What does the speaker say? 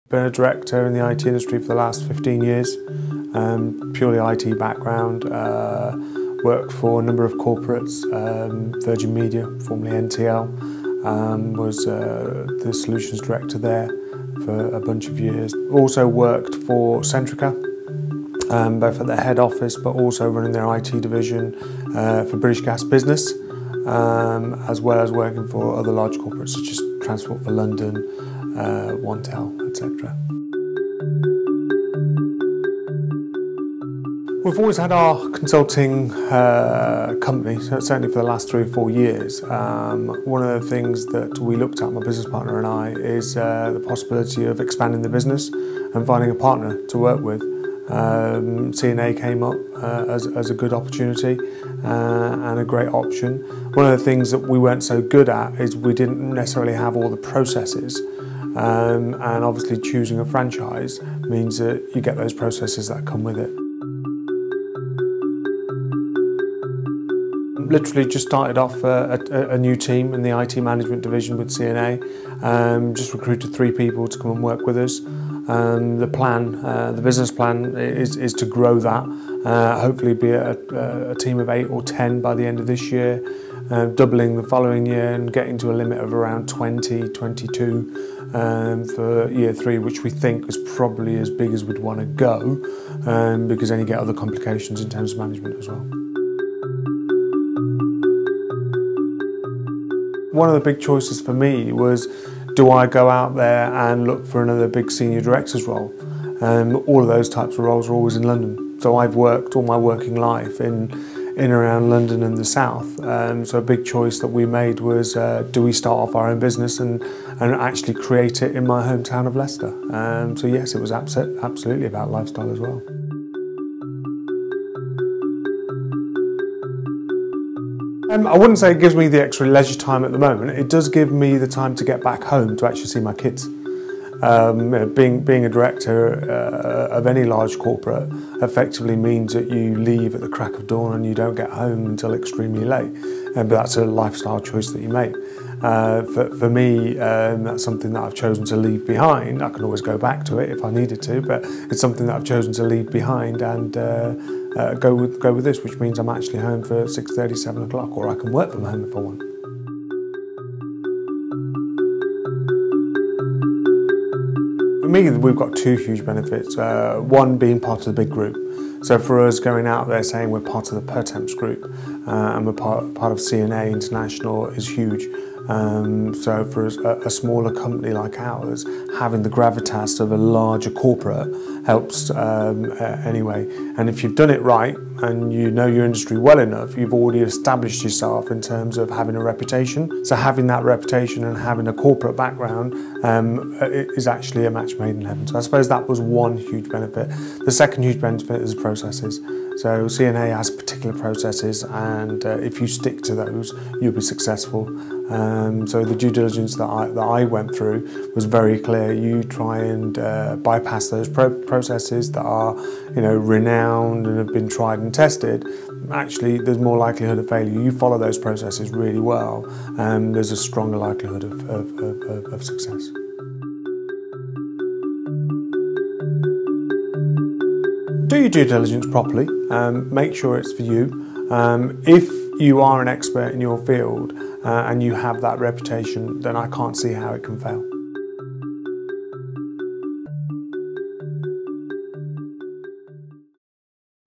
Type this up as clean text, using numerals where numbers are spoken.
Been a director in the IT industry for the last 15 years, purely IT background, worked for a number of corporates, Virgin Media, formerly NTL, was the solutions director there for a bunch of years. Also worked for Centrica, both at their head office but also running their IT division for British Gas Business, as well as working for other large corporates such as Transport for London, OneTel, etc. We've always had our consulting company, certainly for the last 3 or 4 years. One of the things that we looked at, my business partner and I, is the possibility of expanding the business and finding a partner to work with. CNA came up as a good opportunity and a great option. One of the things that we weren't so good at is we didn't necessarily have all the processes, and obviously choosing a franchise means that you get those processes that come with it. Literally just started off a new team in the IT management division with CNA. Just recruited 3 people to come and work with us. The business plan is to grow that, hopefully be a team of 8 or 10 by the end of this year, doubling the following year and getting to a limit of around 20, 22 for year 3, which we think is probably as big as we'd want to go, because then you get other complications in terms of management as well. One of the big choices for me was, do I go out there and look for another big senior director's role? All of those types of roles are always in London. So I've worked all my working life in and around London and the south. So a big choice that we made was, do we start off our own business and actually create it in my hometown of Leicester? So yes, it was absolutely about lifestyle as well. I wouldn't say it gives me the extra leisure time at the moment. It does give me the time to get back home to actually see my kids. Being a director of any large corporate effectively means that you leave at the crack of dawn and you don't get home until extremely late. But that's a lifestyle choice that you make. For me, that's something that I've chosen to leave behind. I can always go back to it if I needed to, but it's something that I've chosen to leave behind and go with this, which means I'm actually home for 6:30, 7 o'clock, or I can work from home if I want. For me, we've got 2 huge benefits. One being part of the big group. So for us, going out there saying we're part of the Pertemps group and we're part of CNA International is huge. So for a smaller company like ours, having the gravitas of a larger corporate helps anyway. And if you've done it right and you know your industry well enough, you've already established yourself in terms of having a reputation. So having that reputation and having a corporate background is actually a match made in heaven. So I suppose that was one huge benefit. The second huge benefit is processes. So CNA has particular processes, and if you stick to those, you'll be successful. So the due diligence that I went through was very clear. You try and bypass those processes that are, renowned and have been tried and tested. Actually, there's more likelihood of failure. You follow those processes really well, and there's a stronger likelihood of success. Do your due diligence properly, make sure it's for you. If you are an expert in your field and you have that reputation, then I can't see how it can fail.